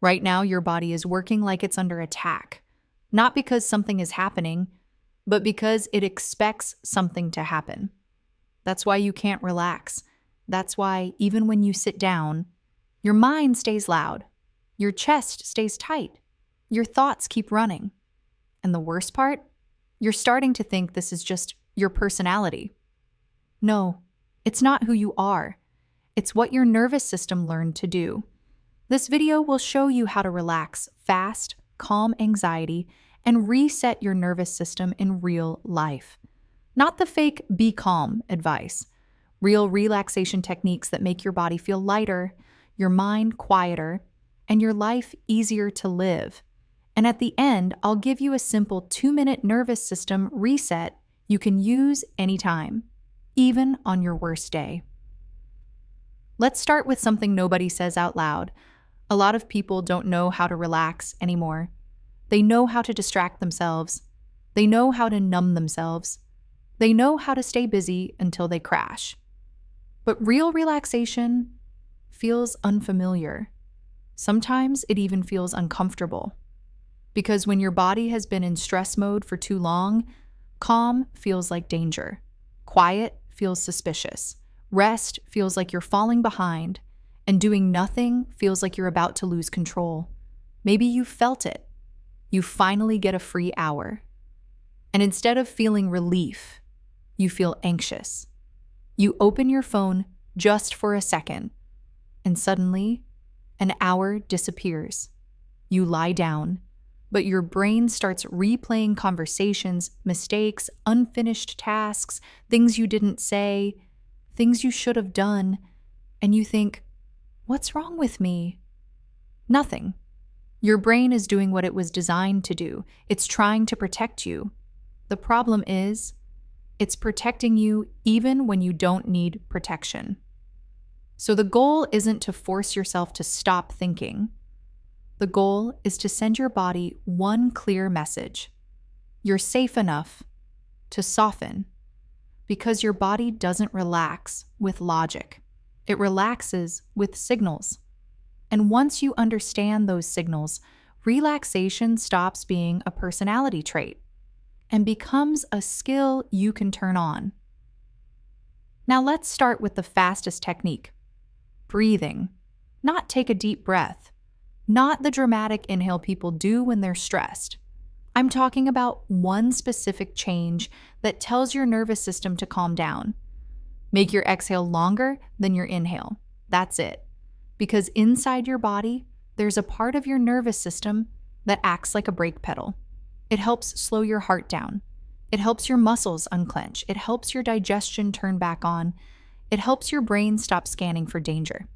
Right now, your body is working like it's under attack, not because something is happening, but because it expects something to happen. That's why you can't relax. That's why, even when you sit down, your mind stays loud, your chest stays tight, your thoughts keep running. And the worst part? You're starting to think this is just your personality. No, it's not who you are. It's what your nervous system learned to do. This video will show you how to relax fast, calm anxiety, and reset your nervous system in real life. Not the fake be calm advice. Real relaxation techniques that make your body feel lighter, your mind quieter, and your life easier to live. And at the end, I'll give you a simple 2-minute nervous system reset you can use anytime, even on your worst day. Let's start with something nobody says out loud. A lot of people don't know how to relax anymore. They know how to distract themselves. They know how to numb themselves. They know how to stay busy until they crash. But real relaxation feels unfamiliar. Sometimes it even feels uncomfortable. Because when your body has been in stress mode for too long, calm feels like danger. Quiet feels suspicious. Rest feels like you're falling behind. And doing nothing feels like you're about to lose control. Maybe you felt it. You finally get a free hour. And instead of feeling relief, you feel anxious. You open your phone just for a second, and suddenly, an hour disappears. You lie down, but your brain starts replaying conversations, mistakes, unfinished tasks, things you didn't say, things you should have done, and you think, what's wrong with me? Nothing. Your brain is doing what it was designed to do. It's trying to protect you. The problem is, it's protecting you even when you don't need protection. So the goal isn't to force yourself to stop thinking. The goal is to send your body one clear message. You're safe enough to soften, because your body doesn't relax with logic. It relaxes with signals. And once you understand those signals, relaxation stops being a personality trait and becomes a skill you can turn on. Now let's start with the fastest technique, breathing. Not take a deep breath, not the dramatic inhale people do when they're stressed. I'm talking about one specific change that tells your nervous system to calm down. Make your exhale longer than your inhale. That's it. Because inside your body, there's a part of your nervous system that acts like a brake pedal. It helps slow your heart down. It helps your muscles unclench. It helps your digestion turn back on. It helps your brain stop scanning for danger.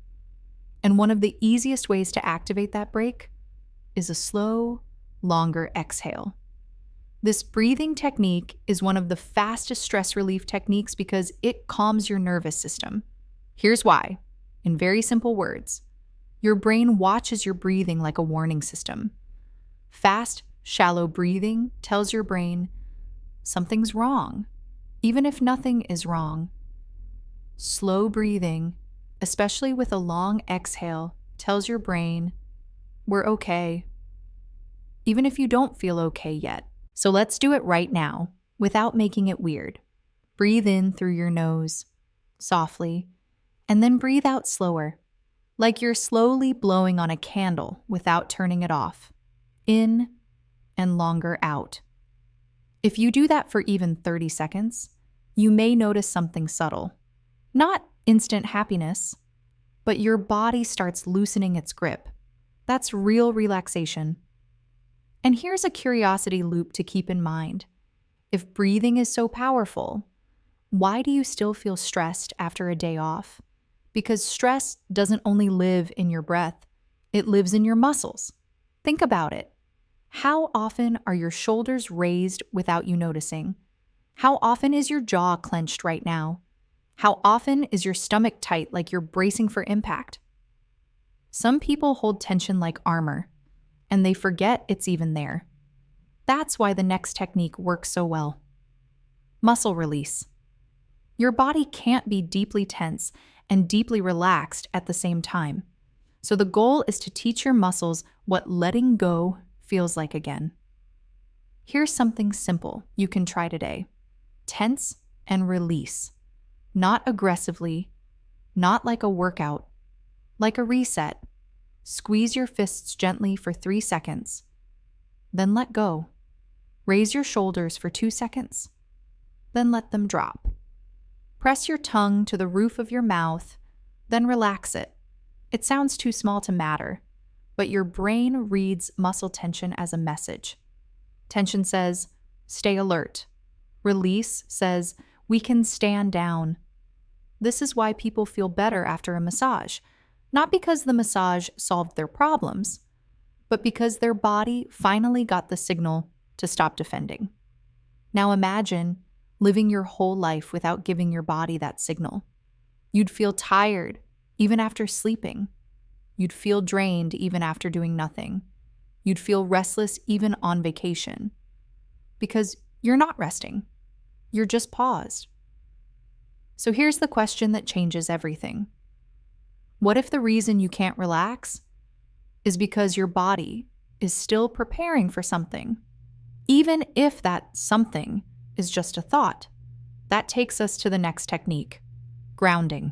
And one of the easiest ways to activate that brake is a slow, longer exhale. This breathing technique is one of the fastest stress relief techniques because it calms your nervous system. Here's why. In very simple words, your brain watches your breathing like a warning system. Fast, shallow breathing tells your brain something's wrong, even if nothing is wrong. Slow breathing, especially with a long exhale, tells your brain, we're okay, even if you don't feel okay yet. So let's do it right now, without making it weird. Breathe in through your nose, softly, and then breathe out slower, like you're slowly blowing on a candle without turning it off. In and longer out. If you do that for even 30 seconds, you may notice something subtle. Not instant happiness, but your body starts loosening its grip. That's real relaxation. And here's a curiosity loop to keep in mind. If breathing is so powerful, why do you still feel stressed after a day off? Because stress doesn't only live in your breath, it lives in your muscles. Think about it. How often are your shoulders raised without you noticing? How often is your jaw clenched right now? How often is your stomach tight like you're bracing for impact? Some people hold tension like armor, and they forget it's even there. That's why the next technique works so well. Muscle release. Your body can't be deeply tense and deeply relaxed at the same time. So the goal is to teach your muscles what letting go feels like again. Here's something simple you can try today. Tense and release. Not aggressively, not like a workout, like a reset. Squeeze your fists gently for 3 seconds. Then let go. Raise your shoulders for 2 seconds. Then let them drop. Press your tongue to the roof of your mouth, then relax it. It sounds too small to matter, but your brain reads muscle tension as a message. Tension says, stay alert. Release says, we can stand down. This is why people feel better after a massage, not because the massage solved their problems, but because their body finally got the signal to stop defending. Now imagine living your whole life without giving your body that signal. You'd feel tired even after sleeping. You'd feel drained even after doing nothing. You'd feel restless even on vacation. Because you're not resting. You're just paused. So here's the question that changes everything. What if the reason you can't relax is because your body is still preparing for something? Even if that something is just a thought. That takes us to the next technique, grounding.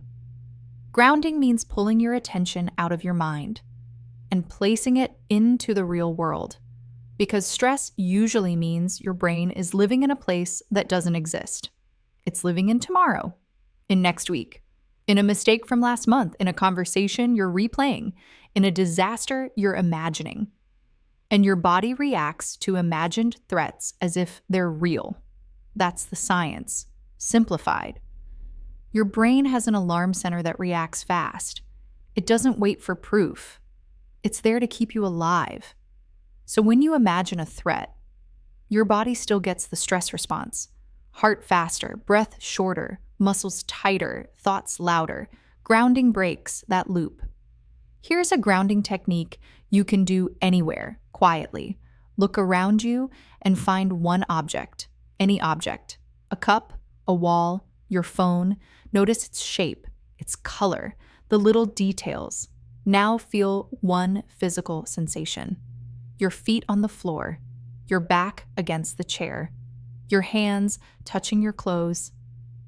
Grounding means pulling your attention out of your mind and placing it into the real world, because stress usually means your brain is living in a place that doesn't exist. It's living in tomorrow, in next week, in a mistake from last month, in a conversation you're replaying, in a disaster you're imagining. And your body reacts to imagined threats as if they're real. That's the science, simplified. Your brain has an alarm center that reacts fast. It doesn't wait for proof. It's there to keep you alive. So when you imagine a threat, your body still gets the stress response. Heart faster, breath shorter, muscles tighter, thoughts louder. Grounding breaks that loop. Here's a grounding technique you can do anywhere, quietly. Look around you and find one object, any object. A cup, a wall, your phone. Notice its shape, its color, the little details. Now feel one physical sensation. Your feet on the floor, your back against the chair, your hands touching your clothes,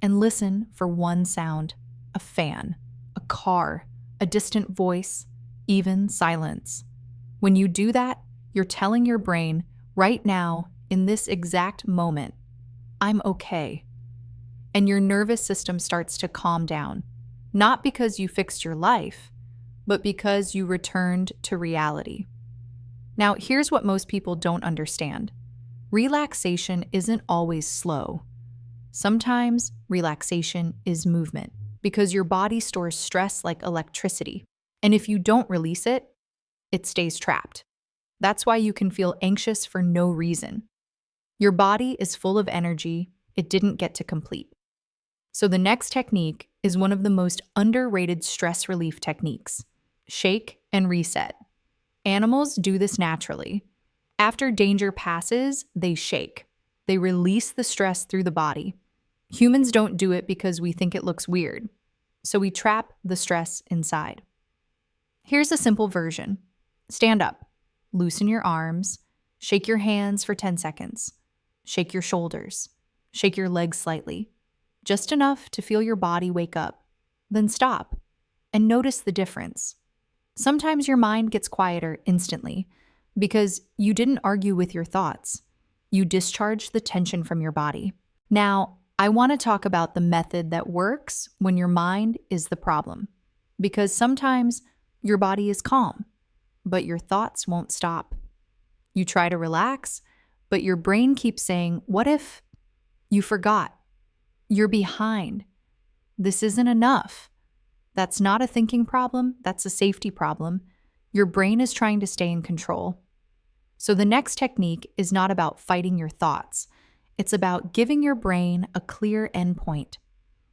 and listen for one sound, a fan, a car, a distant voice, even silence. When you do that, you're telling your brain, right now, in this exact moment, I'm okay. And your nervous system starts to calm down, not because you fixed your life, but because you returned to reality. Now, here's what most people don't understand. Relaxation isn't always slow. Sometimes relaxation is movement, because your body stores stress like electricity. And if you don't release it, it stays trapped. That's why you can feel anxious for no reason. Your body is full of energy it didn't get to complete. So the next technique is one of the most underrated stress relief techniques. Shake and reset. Animals do this naturally. After danger passes, they shake. They release the stress through the body. Humans don't do it because we think it looks weird. So we trap the stress inside. Here's a simple version. Stand up. Loosen your arms. Shake your hands for 10 seconds. Shake your shoulders. Shake your legs slightly. Just enough to feel your body wake up. Then stop and notice the difference. Sometimes your mind gets quieter instantly because you didn't argue with your thoughts. You discharged the tension from your body. Now, I want to talk about the method that works when your mind is the problem, because sometimes your body is calm, but your thoughts won't stop. You try to relax, but your brain keeps saying, what if you forgot? You're behind. This isn't enough. That's not a thinking problem. That's a safety problem. Your brain is trying to stay in control. So the next technique is not about fighting your thoughts. It's about giving your brain a clear endpoint,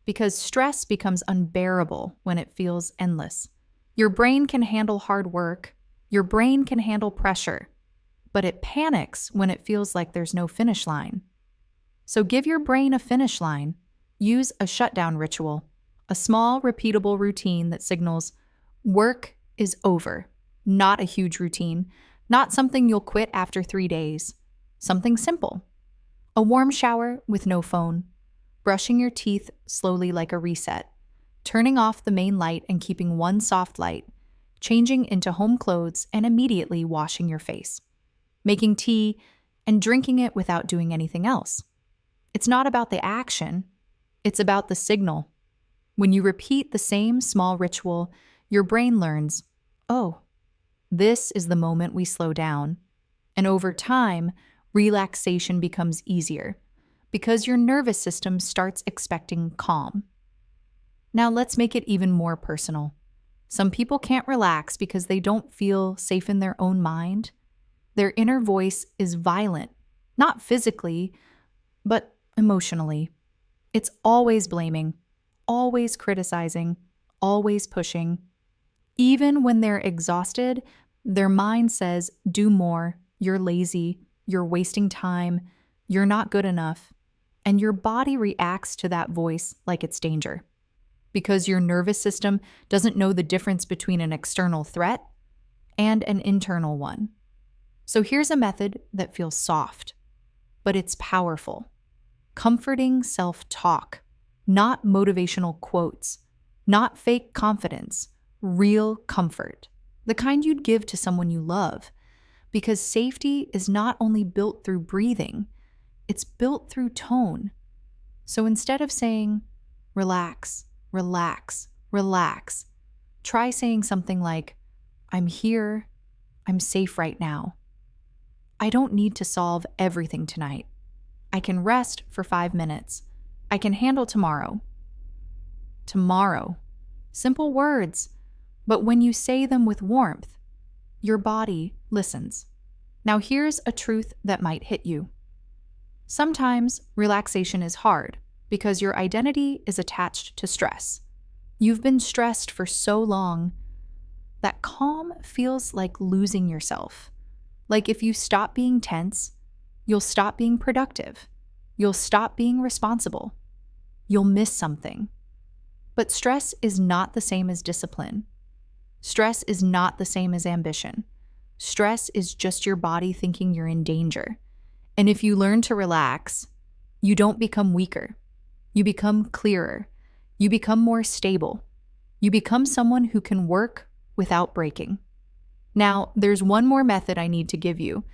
because stress becomes unbearable when it feels endless. Your brain can handle hard work. Your brain can handle pressure, but it panics when it feels like there's no finish line. So give your brain a finish line. Use a shutdown ritual, a small, repeatable routine that signals, work is over. Not a huge routine, not something you'll quit after 3 days. Something simple. A warm shower with no phone. Brushing your teeth slowly like a reset. Turning off the main light and keeping one soft light. Changing into home clothes and immediately washing your face. Making tea and drinking it without doing anything else. It's not about the action, it's about the signal. When you repeat the same small ritual, your brain learns, oh, this is the moment we slow down. And over time, relaxation becomes easier because your nervous system starts expecting calm. Now let's make it even more personal. Some people can't relax because they don't feel safe in their own mind. Their inner voice is violent, not physically, but emotionally. It's always blaming, always criticizing, always pushing. Even when they're exhausted, their mind says, do more, you're lazy, you're wasting time, you're not good enough. And your body reacts to that voice like it's danger. Because your nervous system doesn't know the difference between an external threat and an internal one. So here's a method that feels soft, but it's powerful. Comforting self-talk, not motivational quotes, not fake confidence, real comfort, the kind you'd give to someone you love. Because safety is not only built through breathing, it's built through tone. So instead of saying, relax, relax, relax, try saying something like, I'm here, I'm safe right now. I don't need to solve everything tonight. I can rest for 5 minutes. I can handle tomorrow. Tomorrow. Simple words, but when you say them with warmth, your body listens. Now here's a truth that might hit you. Sometimes relaxation is hard because your identity is attached to stress. You've been stressed for so long that calm feels like losing yourself. Like if you stop being tense, you'll stop being productive. You'll stop being responsible. You'll miss something. But stress is not the same as discipline. Stress is not the same as ambition. Stress is just your body thinking you're in danger. And if you learn to relax, you don't become weaker. You become clearer. You become more stable. You become someone who can work without breaking. Now, there's one more method I need to give you,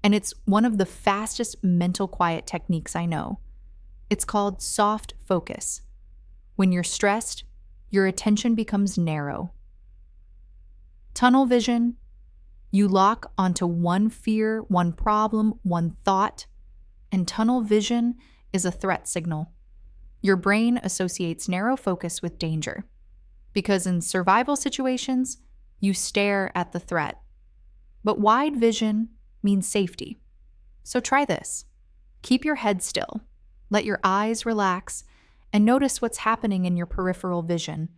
and it's one of the fastest mental quiet techniques I know. It's called soft focus. When you're stressed, your attention becomes narrow. Tunnel vision, you lock onto one fear, one problem, one thought, and tunnel vision is a threat signal. Your brain associates narrow focus with danger, because in survival situations, you stare at the threat. But wide vision means safety. So try this. Keep your head still, let your eyes relax, and notice what's happening in your peripheral vision,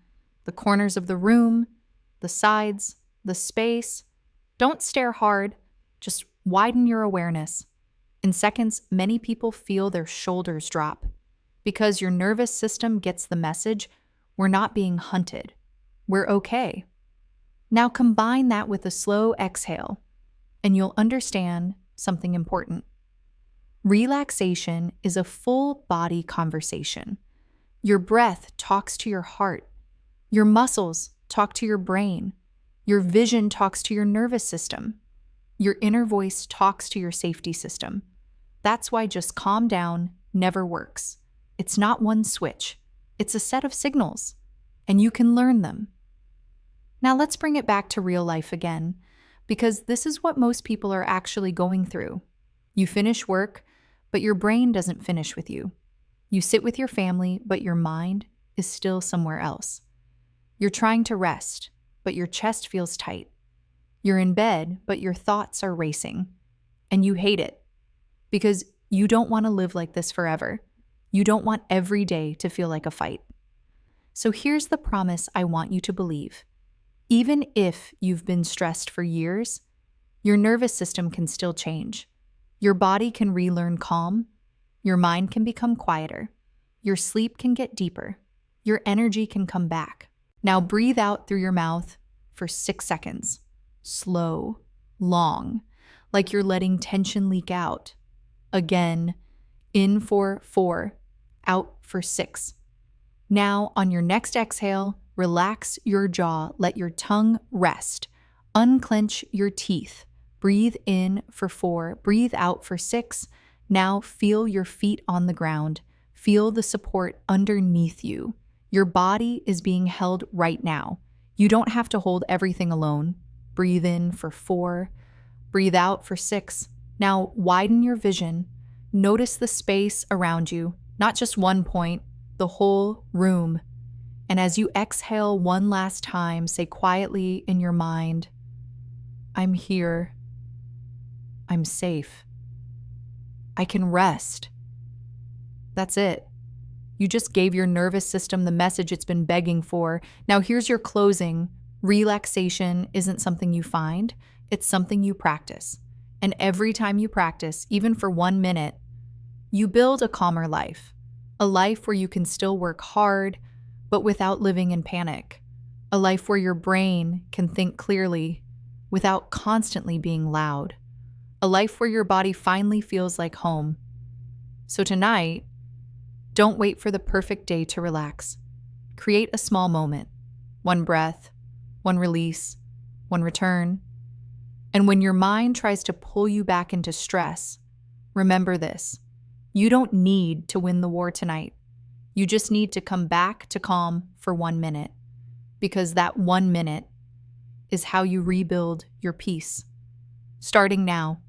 the corners of the room, the sides, the space. Don't stare hard, just widen your awareness. In seconds, many people feel their shoulders drop because your nervous system gets the message, we're not being hunted. We're okay. Now combine that with a slow exhale, and you'll understand something important. Relaxation is a full body conversation. Your breath talks to your heart. Your muscles talk to your brain. Your vision talks to your nervous system. Your inner voice talks to your safety system. That's why just calm down never works. It's not one switch. It's a set of signals, and you can learn them. Now let's bring it back to real life again, because this is what most people are actually going through. You finish work, but your brain doesn't finish with you. You sit with your family, but your mind is still somewhere else. You're trying to rest, but your chest feels tight. You're in bed, but your thoughts are racing. And you hate it, because you don't want to live like this forever. You don't want every day to feel like a fight. So here's the promise I want you to believe. Even if you've been stressed for years, your nervous system can still change. Your body can relearn calm. Your mind can become quieter. Your sleep can get deeper. Your energy can come back. Now breathe out through your mouth, for 6 seconds. Slow, long, like you're letting tension leak out. Again, in for 4, out for 6. Now, on your next exhale, relax your jaw, let your tongue rest. Unclench your teeth. Breathe in for 4, breathe out for 6. Now feel your feet on the ground. Feel the support underneath you. Your body is being held right now. You don't have to hold everything alone. Breathe in for 4, breathe out for 6. Now widen your vision. Notice the space around you, not just one point, the whole room. And as you exhale one last time, say quietly in your mind, I'm here. I'm safe. I can rest. That's it. You just gave your nervous system the message it's been begging for. Now here's your closing. Relaxation isn't something you find, it's something you practice. And every time you practice, even for 1 minute, you build a calmer life. A life where you can still work hard, but without living in panic. A life where your brain can think clearly without constantly being loud. A life where your body finally feels like home. So tonight, don't wait for the perfect day to relax. Create a small moment. 1 breath, 1 release, 1 return. And when your mind tries to pull you back into stress, remember this. You don't need to win the war tonight. You just need to come back to calm for 1 minute, because that 1 minute is how you rebuild your peace. Starting now,